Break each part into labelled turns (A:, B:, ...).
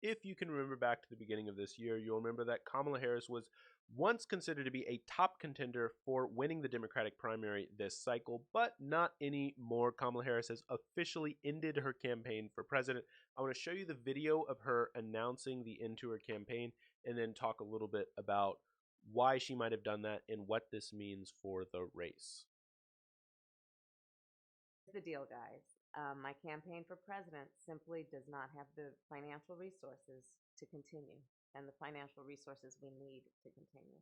A: if you can remember back to the beginning of this year, you'll remember that Kamala Harris was once considered to be a top contender for winning the Democratic primary this cycle, but not anymore. Kamala Harris has officially ended her campaign for president. I want to show you the video of her announcing the end to her campaign and then talk a little bit about why she might have done that and what this means for the race.
B: The deal, guys. My campaign for president simply does not have the financial resources to continue and the financial resources we need to continue.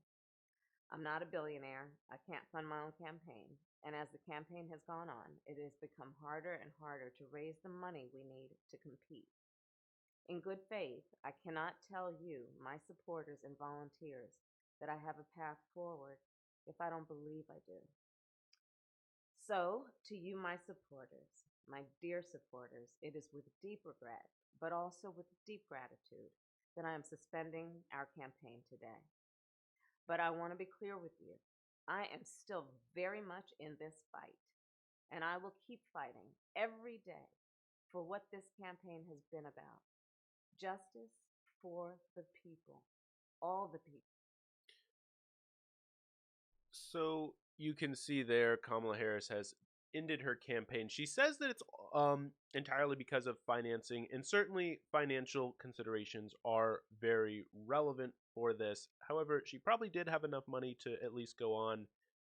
B: I'm not a billionaire. I can't fund my own campaign. And as the campaign has gone on, it has become harder and harder to raise the money we need to compete. In good faith, I cannot tell you, my supporters and volunteers, that I have a path forward if I don't believe I do. So, to you, my supporters, my dear supporters, it is with deep regret, but also with deep gratitude, that I am suspending our campaign today. But I want to be clear with you. I am still very much in this fight, and I will keep fighting every day for what this campaign has been about. Justice for the people, all the people.
A: So you can see there Kamala Harris has ended her campaign. She says that it's entirely because of financing, and certainly financial considerations are very relevant for this. However, she probably did have enough money to at least go on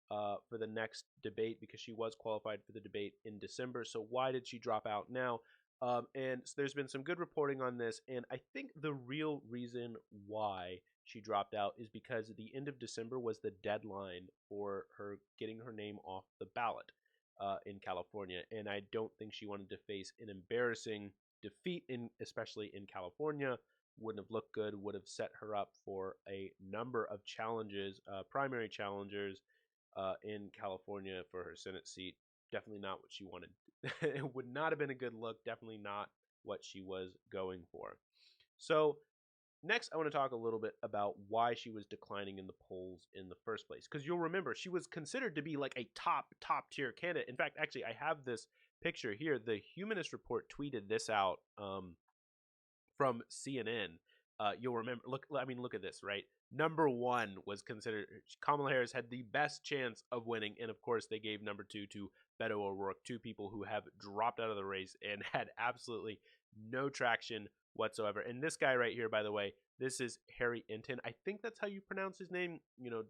A: for the next debate because she was qualified for the debate in December. So why did she drop out now? And so there's been some good reporting on this, and I think the real reason why she dropped out is because the end of December was the deadline for her getting her name off the ballot in California, and I don't think she wanted to face an embarrassing defeat especially in California. Wouldn't have looked good. Would have set her up for a number of challenges, primary challengers in California for her Senate seat. Definitely not what she wanted. It would not have been a good look. Definitely not what she was going for. So next, I want to talk a little bit about why she was declining in the polls in the first place. Because you'll remember, she was considered to be like a top tier candidate. In fact, actually, I have this picture here. The Humanist Report tweeted this out from CNN. You'll remember. Look at this, right? Number one was considered Kamala Harris had the best chance of winning, and of course, they gave number two to Beto O'Rourke, two people who have dropped out of the race and had absolutely no traction whatsoever. And this guy right here, by the way, this is Harry Enton. I think that's how you pronounce his name.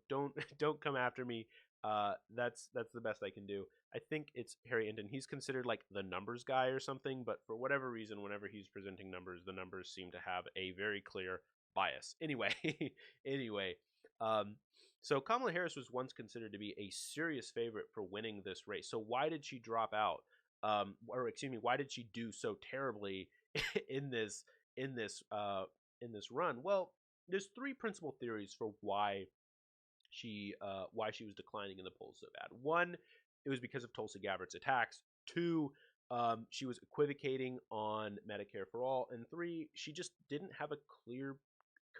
A: Don't don't come after me. That's the best I can do. I think it's Harry Enton. He's considered like the numbers guy or something, but for whatever reason, whenever he's presenting numbers, the numbers seem to have a very clear bias. Anyway, anyway, so Kamala Harris was once considered to be a serious favorite for winning this race. So why did she drop out? Or excuse me, why did she do so terribly in this in this uh, in this run? Well, there's three principal theories for why she was declining in the polls so bad. One, it was because of Tulsi Gabbard's attacks. Two, she was equivocating on Medicare for all. And three, she just didn't have a clear,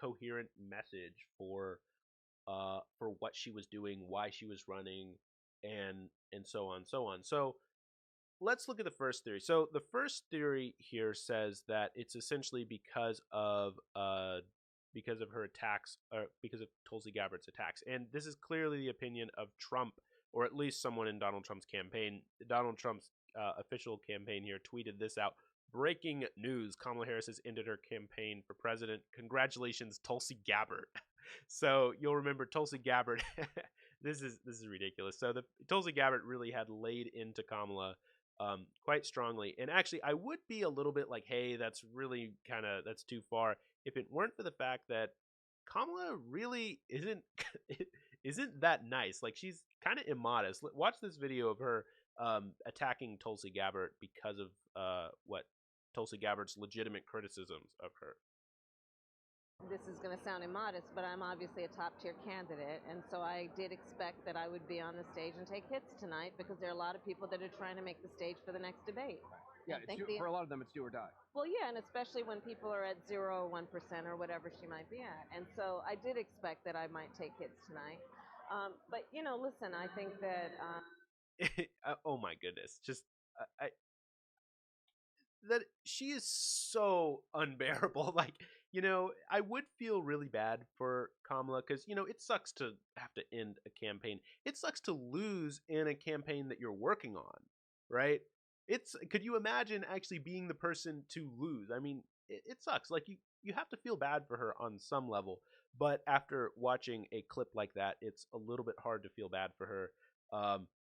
A: coherent message for what she was doing, why she was running, and so on, so on. So let's look at the first theory. So the first theory here says that it's essentially because of her attacks, or because of Tulsi Gabbard's attacks. And this is clearly the opinion of Trump, or at least someone in Donald Trump's campaign. Donald Trump's official campaign here tweeted this out. Breaking news: Kamala Harris has ended her campaign for president. Congratulations, Tulsi Gabbard. So you'll remember Tulsi Gabbard. This is ridiculous. So the Tulsi Gabbard really had laid into Kamala quite strongly. And actually, I would be a little bit like, hey, that's really that's too far, if it weren't for the fact that Kamala really isn't that nice. Like, she's kind of immodest. Watch this video of her attacking Tulsi Gabbard because of what Tulsi Gabbard's legitimate criticisms of her.
B: This is going to sound immodest, but I'm obviously a top tier candidate, and so I did expect that I would be on the stage and take hits tonight because there are a lot of people that are trying to make the stage for the next debate.
C: Yeah, for a lot of them, it's do or die.
B: Well, yeah, and especially when people are at 0 or 1% or whatever she might be at. And so I did expect that I might take hits tonight. But, listen, I think that...
A: Oh my goodness. Just, I that she is so unbearable. Like, I would feel really bad for Kamala because, it sucks to have to end a campaign. It sucks to lose in a campaign that you're working on, right? Could you imagine actually being the person to lose? I mean, it sucks. Like, you have to feel bad for her on some level. But after watching a clip like that, it's a little bit hard to feel bad for her.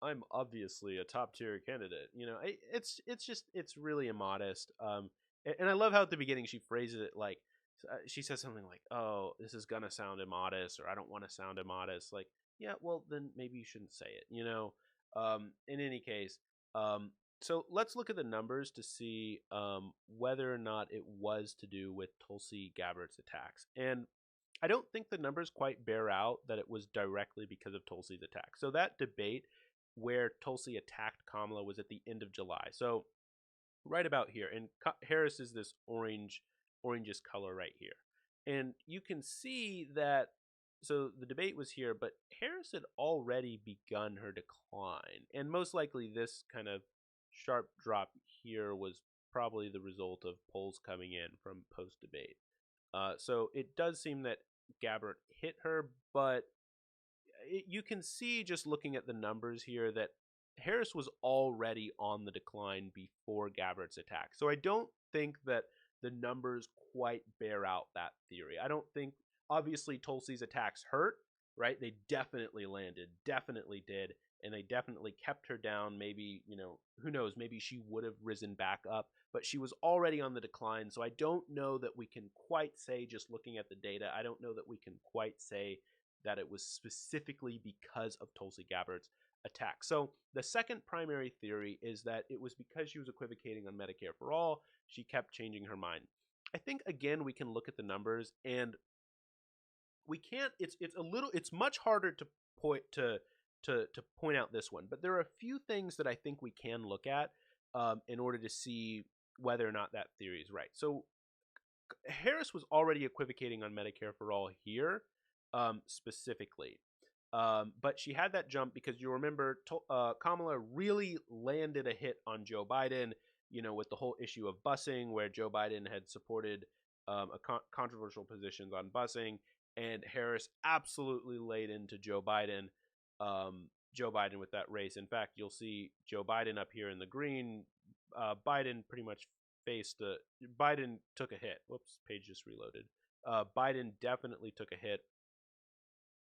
A: I'm obviously a top tier candidate. It's really immodest. And I love how at the beginning she phrases it like she says something like, "Oh, this is gonna sound immodest," or "I don't want to sound immodest." Like, yeah, well then maybe you shouldn't say it. In any case, um, so let's look at the numbers to see whether or not it was to do with Tulsi Gabbard's attacks. And I don't think the numbers quite bear out that it was directly because of Tulsi's attack. So that debate where Tulsi attacked Kamala was at the end of July. So right about here. And Harris is this orangish color right here. And you can see that, so the debate was here, but Harris had already begun her decline. And most likely this kind of sharp drop here was probably the result of polls coming in from post debate. So it does seem that Gabbard hit her, but you can see just looking at the numbers here that Harris was already on the decline before Gabbard's attack. So I don't think that the numbers quite bear out that theory. I don't think, obviously, Tulsi's attacks hurt, right? They definitely landed, definitely did, and they definitely kept her down. Maybe, who knows, maybe she would have risen back up, but she was already on the decline. So I don't know that we can quite say, just looking at the data, I don't know that we can quite say that it was specifically because of Tulsi Gabbard's attack. So the second primary theory is that it was because she was equivocating on Medicare for All, she kept changing her mind. I think again we can look at the numbers and we can't. It's much harder to point out this one, but there are a few things that I think we can look at in order to see whether or not that theory is right. So Harris was already equivocating on Medicare for All here, specifically. But she had that jump because you remember Kamala really landed a hit on Joe Biden, with the whole issue of busing, where Joe Biden had supported controversial positions on busing, and Harris absolutely laid into Joe Biden. With that race. In fact, you'll see Joe Biden up here in the green. Biden pretty much Biden took a hit. Whoops, page just reloaded. Biden definitely took a hit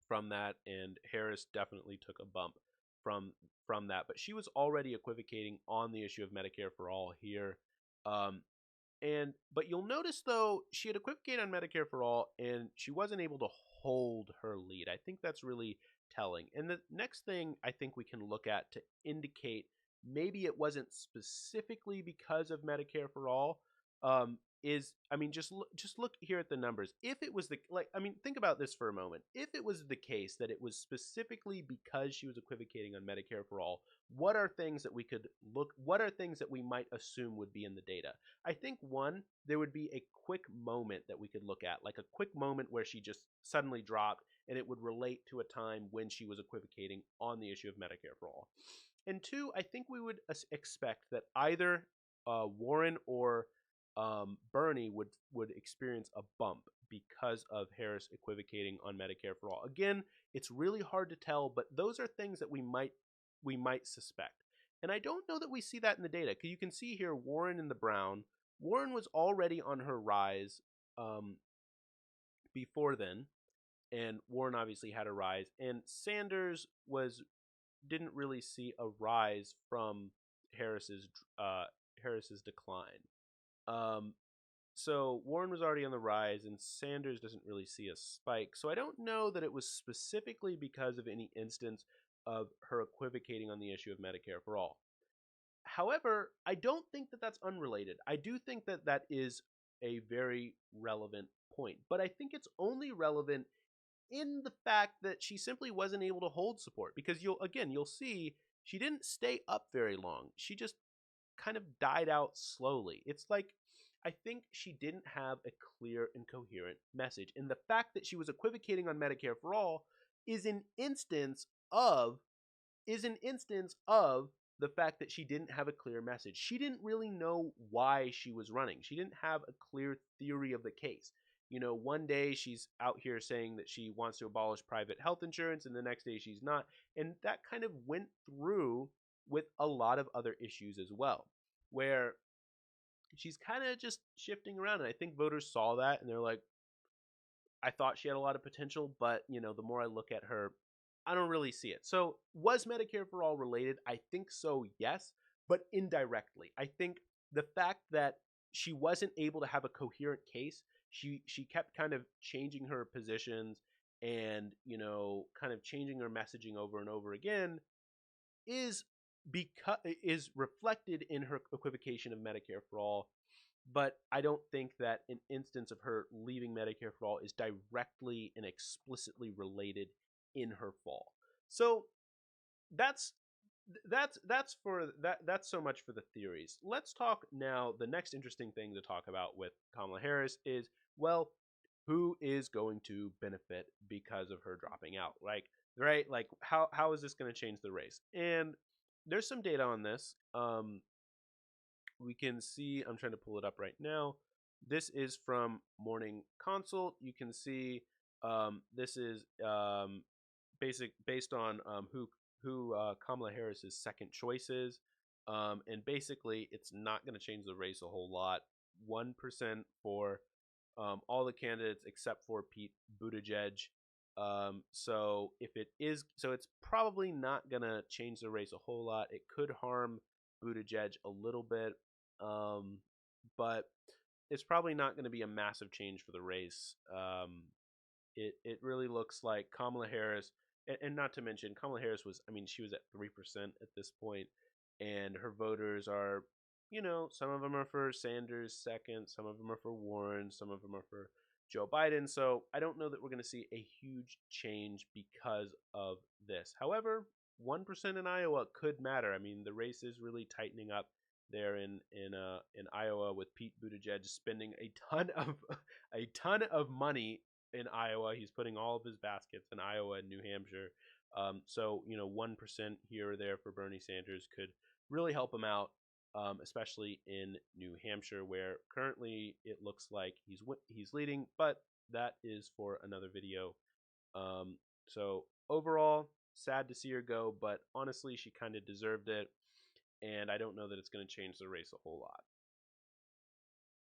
A: from that, and Harris definitely took a bump from that. But she was already equivocating on the issue of Medicare for All here. But you'll notice though she had equivocated on Medicare for All, and she wasn't able to hold her lead. I think that's really telling. And the next thing I think we can look at to indicate maybe it wasn't specifically because of Medicare for All, just look here at the numbers. If it was think about this for a moment. If it was the case that it was specifically because she was equivocating on Medicare for All, what are things that we might assume would be in the data? I think one, there would be a quick moment that we could look at, like a quick moment where she just suddenly dropped, and it would relate to a time when she was equivocating on the issue of Medicare for All. And two, I think we would expect that either Warren or Bernie would experience a bump because of Harris equivocating on Medicare for All. Again, it's really hard to tell, but those are things that we might suspect. And I don't know that we see that in the data, because you can see here Warren in the brown. Warren was already on her rise before then, and Warren obviously had a rise, and Sanders didn't really see a rise from Harris's decline. So Warren was already on the rise, and Sanders doesn't really see a spike. So I don't know that it was specifically because of any instance of her equivocating on the issue of Medicare for All. However, I don't think that that's unrelated. I do think that that is a very relevant point, but I think it's only relevant in the fact that she simply wasn't able to hold support, because you'll see she didn't stay up very long. She just kind of died out slowly. It's like, I think she didn't have a clear and coherent message. And the fact that she was equivocating on Medicare for All is an instance of the fact that she didn't have a clear message. She didn't really know why she was running. She didn't have a clear theory of the case. You know, one day she's out here saying that she wants to abolish private health insurance, and the next day she's not. And that kind of went through with a lot of other issues as well, where she's kind of just shifting around. And I think voters saw that and they're like, I thought she had a lot of potential, but you know, the more I look at her, I don't really see it. So, was Medicare for All related? I think so, yes, but indirectly. I think the fact that she wasn't able to have a coherent case, she kept kind of changing her positions and, you know, kind of changing her messaging over and over again is is reflected in her equivocation of Medicare for All, but I don't think that an instance of her leaving Medicare for All is directly and explicitly related in her fall. So that's that's so much for the theories. Let's talk now. The next interesting thing to talk about with Kamala Harris is, well, who is going to benefit because of her dropping out? Like, right? Like, how is this going to change the race? And there's some data on this. We can see, I'm trying to pull it up right now. This is from Morning Consult. You can see this is based on who Kamala Harris's second choice is. And basically, it's not going to change the race a whole lot. 1% for all the candidates except for Pete Buttigieg. So if it is, so it's probably not going to change the race a whole lot. It could harm Buttigieg a little bit, but it's probably not going to be a massive change for the race. It really looks like Kamala Harris, and not to mention Kamala Harris was, I mean, she was at 3% at this point, and her voters are, you know, some of them are for Sanders second, some of them are for Warren, some of them are for Joe Biden. So I don't know that we're going to see a huge change because of this. However, 1% in Iowa could matter. I mean, the race is really tightening up there in Iowa, with Pete Buttigieg spending a ton of money in Iowa. He's putting all of his baskets in Iowa and New Hampshire. So, you know, 1% here or there for Bernie Sanders could really help him out, especially in New Hampshire, where currently it looks like he's leading, but that is for another video. So overall, sad to see her go, but honestly, she kind of deserved it, and I don't know that it's going to change the race a whole lot.